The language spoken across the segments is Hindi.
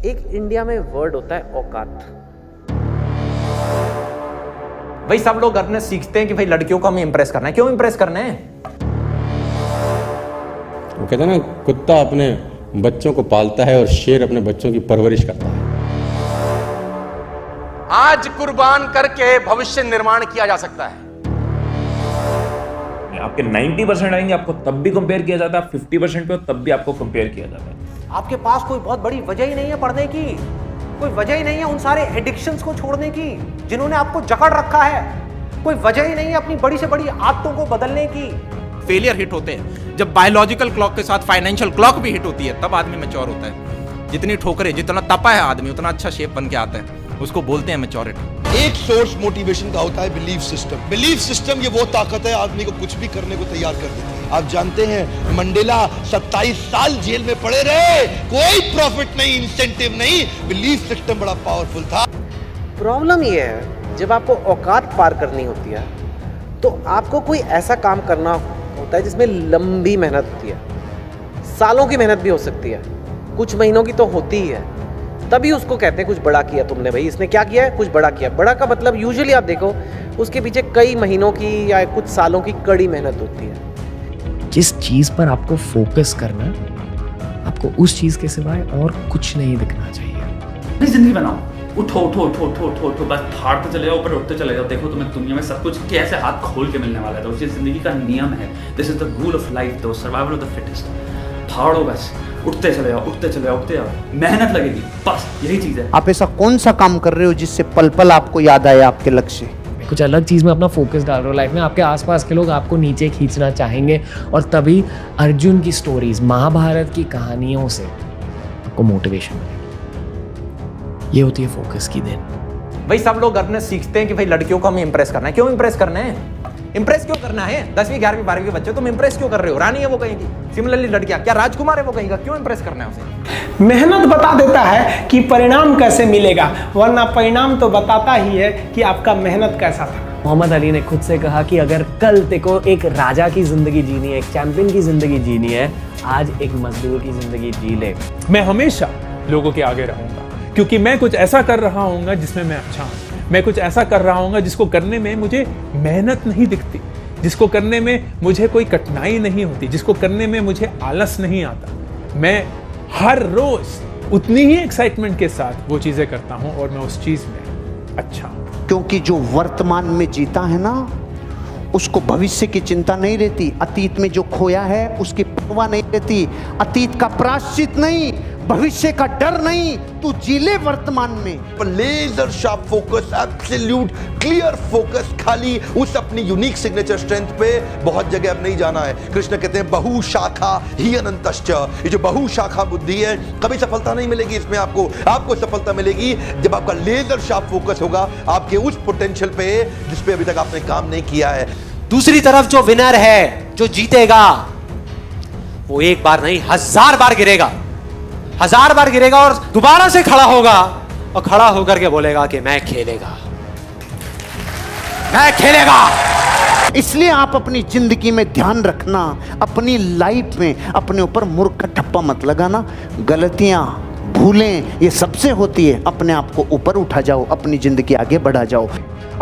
एक इंडिया में वर्ड होता है औकात। भाई सब लोग अपने सीखते हैं कि भाई लड़कियों को हमें इंप्रेस करना है। क्यों इंप्रेस करना है? वो कहते हैं ना, कुत्ता अपने बच्चों को पालता है और शेर अपने बच्चों की परवरिश करता है। आज कुर्बान करके भविष्य निर्माण किया जा सकता है। आपके 90% आएंगे, आपको तब भी कंपेयर किया जाता है। 50% पे हो तब भी आपको कंपेयर किया जाता है। आपके पास कोई बहुत बड़ी वजह ही नहीं है पढ़ने की, कोई वजह ही नहीं है उन सारे एडिक्शंस को छोड़ने की जिन्होंने आपको जकड़ रखा है, कोई वजह ही नहीं है अपनी बड़ी से बड़ी आदतों को बदलने की। फेलियर हिट होते हैं जब बायोलॉजिकल क्लॉक के साथ फाइनेंशियल क्लॉक भी हिट होती है, तब आदमी मैच्योर होता है। जितनी ठोकरें, जितना तपा है आदमी, उतना अच्छा शेप बन के आता है, उसको बोलते हैं मैच्योरिटी। एक सोर्स मोटिवेशन का होता है बिलीफ सिस्टम। बिलीफ सिस्टम ये वो ताकत है आदमी को कुछ भी करने को तैयार कर देती है। आप जानते हैं मंडेला 27 साल जेल में पड़े रहे, कोई प्रॉफिट नहीं, इंसेंटिव नहीं, बिलीफ सिस्टम बड़ा पावरफुल था। प्रॉब्लम ये है जब आपको औकात पार करनी होती है तो आपको कोई ऐसा काम करना होता है जिसमें लंबी मेहनत होती है, सालों की मेहनत भी हो सकती है, कुछ महीनों की तो होती ही है, तभी उसको कहते हैं कुछ बड़ा किया तुमने। भाई इसने क्या किया है? कुछ बड़ा किया। बड़ा का मतलब यूजुअली आप देखो उसके पीछे कई महीनों की या कुछ सालों की कड़ी मेहनत होती है। जिस चीज पर आपको फोकस करना, आपको उस चीज के सिवाय और कुछ नहीं दिखना चाहिए। अपनी जिंदगी बनाओ, उठो उठो उठो उठो उठो उठो, बस फाड़ते चले जाओ, ऊपर उठते चले जाओ। देखो तुम्हें दुनिया में सब कुछ कैसे हाथ खोल के मिलने वाला है। तो जिंदगी का नियम है, this is the rule of life, the survival of the fittest. फाड़ो बस, उठते चले जाओ, उठते चले जाओ, उठते जाओ, मेहनत लगेगी, बस यही चीज है। आप ऐसा कौन सा काम कर रहे हो जिससे पल पल आपको याद आए आपके लक्ष्य? कुछ अलग चीज में अपना फोकस डाल रहे हो लाइफ में, आपके आसपास के लोग आपको नीचे खींचना चाहेंगे और तभी अर्जुन की स्टोरीज, महाभारत की कहानियों से आपको मोटिवेशन मिलेगी। ये होती है फोकस की देन। भाई सब लोग अपने सीखते हैं कि भाई लड़कियों को हमें इंप्रेस करना है। क्यों इंप्रेस करना है? इंप्रेस क्यों करना है? 10वीं 11वीं 12वीं के बच्चे तुम इंप्रेस क्यों कर रहे हो? रानी है वो कहीं की, सिमिलरली लड़कियां, क्या राजकुमार है वो कहीं का? क्यों इंप्रेस करना है उसे? मेहनत बता देता है कि परिणाम कैसे मिलेगा, वरना परिणाम तो बताता ही है कि आपका मेहनत कैसा था। मोहम्मद अली ने खुद से कहा कि अगर कल तेको एक राजा की जिंदगी जीनी है, एक चैंपियन की जिंदगी जीनी है, आज एक मजदूर की जिंदगी जी ले। मैं हमेशा लोगों के आगे रहूंगा क्योंकि मैं कुछ ऐसा कर रहा हूंगा जिसमें मैं अच्छा हूं। मैं कुछ ऐसा कर रहा हूंगा जिसको करने में मुझे मेहनत नहीं दिखती, जिसको करने में मुझे कोई कठिनाई नहीं होती, जिसको करने में मुझे आलस नहीं आता। मैं हर रोज उतनी ही एक्साइटमेंट के साथ वो चीजें करता हूं और मैं उस चीज में अच्छा हूं। क्योंकि जो वर्तमान में जीता है ना, उसको भविष्य की चिंता नहीं रहती। अतीत में जो खोया है उसकी परवाह नहीं रहती। अतीत का प्रायश्चित नहीं, भविष्य का डर नहीं, तू जी ले वर्तमान में। Laser sharp focus, absolute clear focus, खाली उस अपनी यूनिक सिग्नेचर स्ट्रेंथ पे बहुत जगह अब नहीं जाना है। कृष्ण कहते हैं बहुशाखा ही अनंतश्च। ये जो बहुशाखा बुद्धि है, कभी सफलता नहीं मिलेगी इसमें। आपको सफलता मिलेगी जब आपका लेजर शार्प फोकस होगा आपके उस पोटेंशियल पे जिस पे अभी तक आपने काम नहीं किया है। दूसरी तरफ जो विनर है, जो जीतेगा, वो एक बार नहीं 1000 बार गिरेगा, 1000 बार गिरेगा और दोबारा से खड़ा होगा और खड़ा होकर के बोलेगा कि मैं खेलेगा, मैं खेलेगा। इसलिए आप अपनी जिंदगी में ध्यान रखना, अपनी लाइफ में अपने ऊपर मूर्ख का ठप्पा मत लगाना। गलतियां, भूलें ये सबसे होती है। अपने आप को ऊपर उठा जाओ, अपनी जिंदगी आगे बढ़ा जाओ।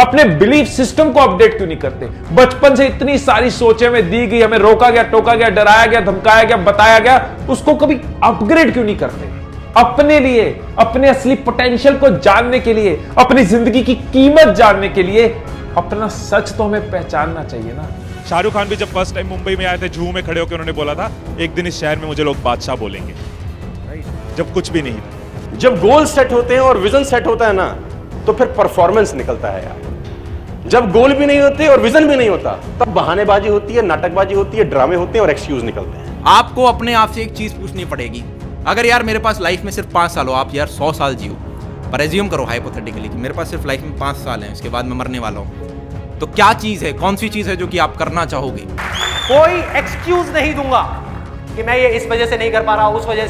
अपने बिलीफ सिस्टम को अपडेट क्यों नहीं करते? बचपन से इतनी सारी सोचें हमें दी गई, हमें रोका गया, टोका गया, डराया गया, धमकाया गया, बताया गया, उसको कभी अपग्रेड क्यों नहीं करते? अपने लिए, अपने असली पोटेंशियल को जानने के लिए, अपनी जिंदगी की कीमत जानने के लिए अपना सच तो हमें पहचानना चाहिए ना। शाहरुख खान भी जब फर्स्ट टाइम मुंबई में आए थे, जूहू में खड़े होकर उन्होंने बोला था, एक दिन इस शहर में मुझे लोग बादशाह बोलेंगे, जब कुछ भी नहीं था। जब गोल सेट होते हैं और विजन सेट होता है ना, तो फिर परफॉर्मेंस निकलता है यार। जब गोल भी नहीं होते और विजन भी नहीं होता, तब बहानेबाजी होती है, नाटकबाजी होती है, ड्रामे होते हैं और एक्सक्यूज निकलते हैं। आपको अपने आप से एक चीज पूछनी पड़ेगी, अगर यार मेरे पास लाइफ में सिर्फ 5 साल हो, आप यार 100 साल जियो, पर एज्यूम करो हाइपोथेटिकली कि मेरे पास सिर्फ लाइफ में 5 साल हैं, इसके बाद मैं मरने वाला हूं, तो क्या चीज है, कौन सी चीज है जो कि आप करना चाहोगे? कोई एक्सक्यूज नहीं दूंगा कि मैं ये इस वजह से नहीं कर पा रहा, उस वजह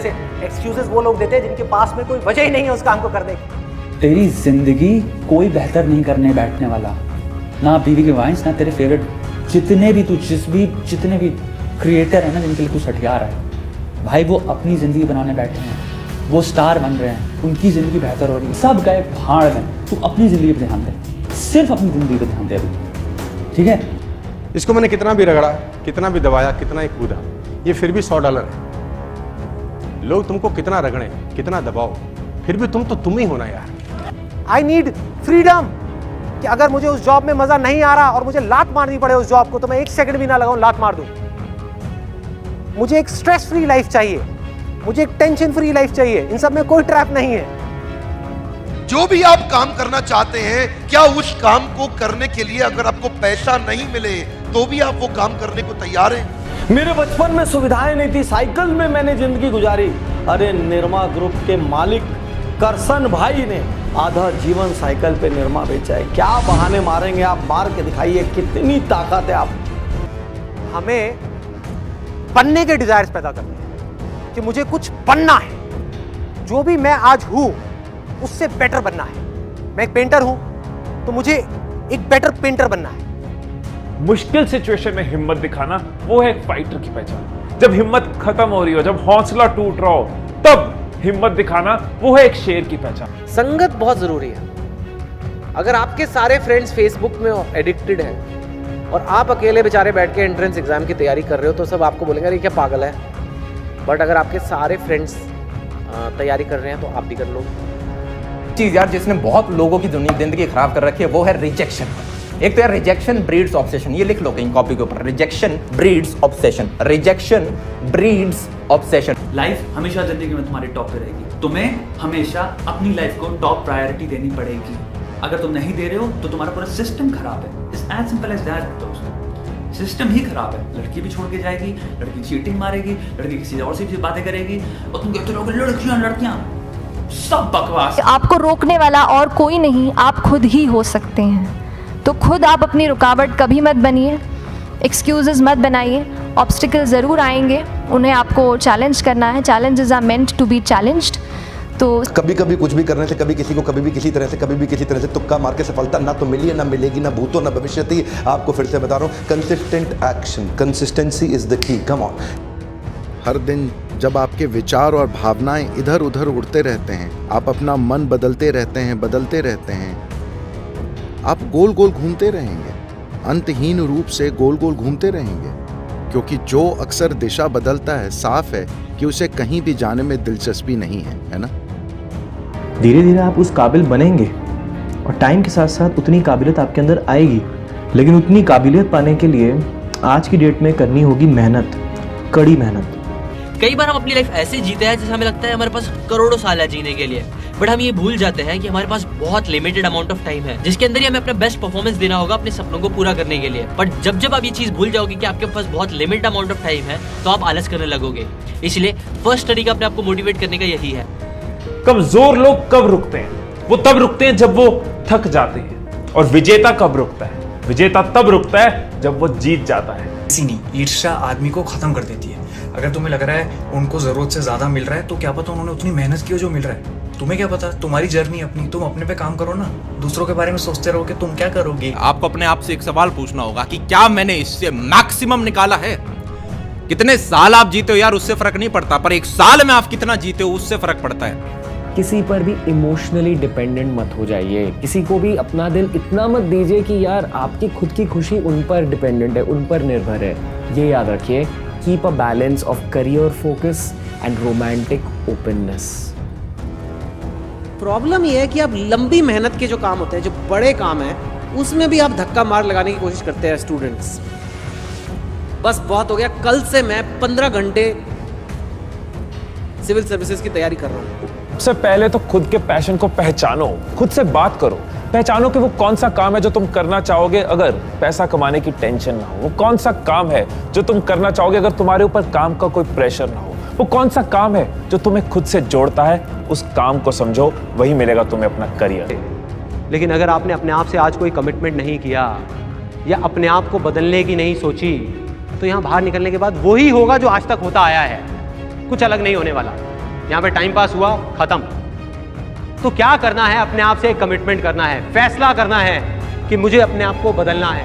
से। एक्सक्यूजेस वो लोग देते हैं जिनके पास में कोई वजह ही नहीं है उस काम को करने की। तेरी जिंदगी कोई बेहतर नहीं करने बैठने वाला, ना बीवी के वाइन्स, ना तेरे फेवरेट जितने भी क्रिएटर है ना, जिनके लिए कुछ हथियार है भाई, वो अपनी जिंदगी बनाने बैठे हैं। वो स्टार बन रहे हैं, उनकी ज़िंदगी बेहतर हो रही है, सब गए भाड़ में। तू अपनी ज़िंदगी पर ध्यान दे, सिर्फ अपनी ज़िंदगी पर ध्यान दे अभी, ठीक है? इसको मैंने कितना भी रगड़ा, कितना भी दबाया, कितना ही कूदा, ये फिर भी $100 है। लोग तुमको कितना रगड़े, कितना दबाओ, फिर भी तुम ही होना यार। आई नीड फ्रीडम, कि अगर मुझे उस जॉब में मजा नहीं आ रहा और मुझे लात मारनी पड़े उस जॉब को, तो मैं 1 सेकंड भी ना लगाऊं, लात मार दूं। मुझे एक स्ट्रेस फ्री लाइफ चाहिए, मुझे एक टेंशन फ्री लाइफ चाहिए, इन सब में कोई ट्रैप नहीं है। जो भी आप काम करना चाहते हैं, क्या उस काम को करने के लिए अगर आपको पैसा नहीं मिले तो भी आप वो काम करने को तैयार हैं? मेरे बचपन में सुविधाएं नहीं थी, साइकिल में मैंने जिंदगी गुजारी। अरे निरमा ग्रुप के मालिक करसन भाई ने आधा जीवन साइकिल पे निरमा बेचा है। क्या बहाने मारेंगे आप, मार के दिखाइए, कितनी ताकत है आप। हमें बनने के डिजायर्स पैदा करने हैं कि मुझे कुछ बनना है, जो भी मैं आज हूं उससे बेटर बनना है। मैं एक पेंटर हूं तो मुझे एक बेटर पेंटर बनना है। मुश्किल सिचुएशन में हिम्मत दिखाना, वो है एक फाइटर की पहचान। जब हिम्मत खत्म हो रही हो, जब हौसला टूट रहा हो, तब हिम्मत दिखाना, वो है एक शेर की पहचान। संगत बहुत जरूरी है। अगर आपके सारे फ्रेंड्स फेसबुक में एडिक्टेड हैं और आप अकेले बेचारे बैठ के एंट्रेंस एग्जाम की तैयारी कर रहे हो, तो सब आपको बोलेंगे अरे क्या पागल है। बट अगर आपके सारे फ्रेंड्स तैयारी कर रहे हैं तो आप भी कर लो। चीज यार जिसने बहुत लोगों की जिंदगी खराब कर रखी है, वो है रिजेक्शन। एक तो यार रिजेक्शन ब्रीड्स ऑब्सेशन, ये लिख लो कहीं कॉपी के ऊपर, rejection breeds obsession, rejection breeds obsession. Life हमेशा जिंदगी में तुम्हारी टॉप पे रहेगी, तुम्हें हमेशा अपनी लाइफ को टॉप प्रायोरिटी देनी पड़ेगी। अगर तुम नहीं दे रहे हो तो तुम्हारा पूरा सिस्टम खराब है। It's as simple as that दोस्तों, सिस्टम ही खराब है। लड़की भी छोड़ के जाएगी, लड़की चीटिंग मारेगी, लड़की किसी और से बातें करेगी, और तुम कहते रहोगे लड़कियां लड़कियां, सब बकवास। आपको रोकने वाला और कोई नहीं, आप खुद ही हो सकते हैं। तो खुद आप अपनी रुकावट कभी मत बनिए, एक्सक्यूजेस मत बनाइए। ऑब्स्टिकल ज़रूर आएंगे, उन्हें आपको चैलेंज करना है। Challenges are meant to be challenged. तो कभी कभी कुछ भी करने से, कभी किसी को, कभी भी किसी तरह से, कभी भी किसी तरह से तुक्का मार के सफलता ना तो मिली है, ना मिलेगी, ना भूतो ना भविष्यति। आपको फिर से बता रहा हूँ, consistent action, consistency is the key. Come on. हर दिन जब आपके विचार और भावनाएं इधर उधर उड़ते रहते हैं, आप अपना मन बदलते रहते हैं, आप गोल गोल घूमते रहेंगे, अंतहीन रूप से गोल गोल घूमते रहेंगे, क्योंकि जो अक्सर दिशा बदलता है, साफ है कि उसे कहीं भी जाने में दिलचस्पी नहीं है ना? धीरे धीरे आप उस काबिल बनेंगे और टाइम के साथ साथ उतनी काबिलियत आपके अंदर आएगी, लेकिन उतनी काबिलियत पाने के लिए आज की डेट में करनी होगी मेहनत, कड़ी मेहनत। कई बार हम अपनी लाइफ ऐसे जीते हैं जैसे हमें लगता है हमारे पास करोड़ों साल है जीने के लिए, बट हम ये भूल जाते हैं कि हमारे पास बहुत लिमिटेड अमाउंट ऑफ टाइम है, जिसके अंदर ही हमें अपना बेस्ट परफॉर्मेंस देना होगा अपने सपनों को पूरा करने के लिए। बट जब आप ये चीज भूल जाओगे कि आपके पास बहुत लिमिटेड अमाउंट ऑफ टाइम है, तो आप आलस करने लगोगे। इसलिए फर्स्ट तरीका अपने आप को मोटिवेट करने का यही है। कमजोर लोग कब रुकते हैं? वो तब रुकते हैं जब वो थक जाते हैं। और विजेता कब रुकता है? विजेता तब रुकता है जब वो जीत जाता है। ईर्ष्या आदमी को खत्म कर देती है। अगर तुम्हें लग रहा है उनको जरूरत से ज्यादा मिल रहा है, तो क्या पता उन्होंने उतनी मेहनत की हो जो मिल रहा है। तुम्हें क्या पता, तुम्हारी जर्नी अपनी, तुम अपने पे काम करो ना, दूसरों के बारे में सोचते रहो कि तुम क्या करोगे। आपको अपने आप से एक सवाल पूछना होगा कि क्या मैंने इससे मैक्सिमम निकाला है? कितने साल आप जीते हो यार, उससे फर्क नहीं पड़ता, पर एक साल में आप कितना जीते हो उससे फर्क पड़ता है। किसी पर भी इमोशनली डिपेंडेंट मत हो जाइए, किसी को भी अपना दिल इतना मत दीजिए कि यार आपकी खुद की खुशी उन पर डिपेंडेंट है, उन पर निर्भर है। ये याद रखिए, keep a balance of career focus and romantic openness. Problem ये है कि आप लंबी मेहनत के जो काम होते हैं, जो बड़े काम हैं, उसमें भी आप धक्का मार लगाने की कोशिश करते हैं स्टूडेंट्स। बस बहुत हो गया, कल से मैं 15 घंटे सिविल सर्विसेज की तैयारी कर रहा हूँ। सबसे पहले तो खुद के पैशन को पहचानो, खुद से बात करो, पहचानो कि वो कौन सा काम है जो तुम करना चाहोगे अगर पैसा कमाने की टेंशन ना हो। वो कौन सा काम है जो तुम करना चाहोगे अगर तुम्हारे ऊपर काम का कोई प्रेशर ना हो। वो कौन सा काम है जो तुम्हें खुद से जोड़ता है, उस काम को समझो, वही मिलेगा तुम्हें अपना करियर। लेकिन अगर आपने अपने आप से आज कोई कमिटमेंट नहीं किया या अपने आप को बदलने की नहीं सोची, तो यहाँ बाहर निकलने के बाद वही होगा जो आज तक होता आया है, कुछ अलग नहीं होने वाला। यहाँ पे टाइम पास हुआ, खत्म। तो क्या करना है? अपने आप से एक कमिटमेंट करना है, फैसला करना है कि मुझे अपने आप को बदलना है।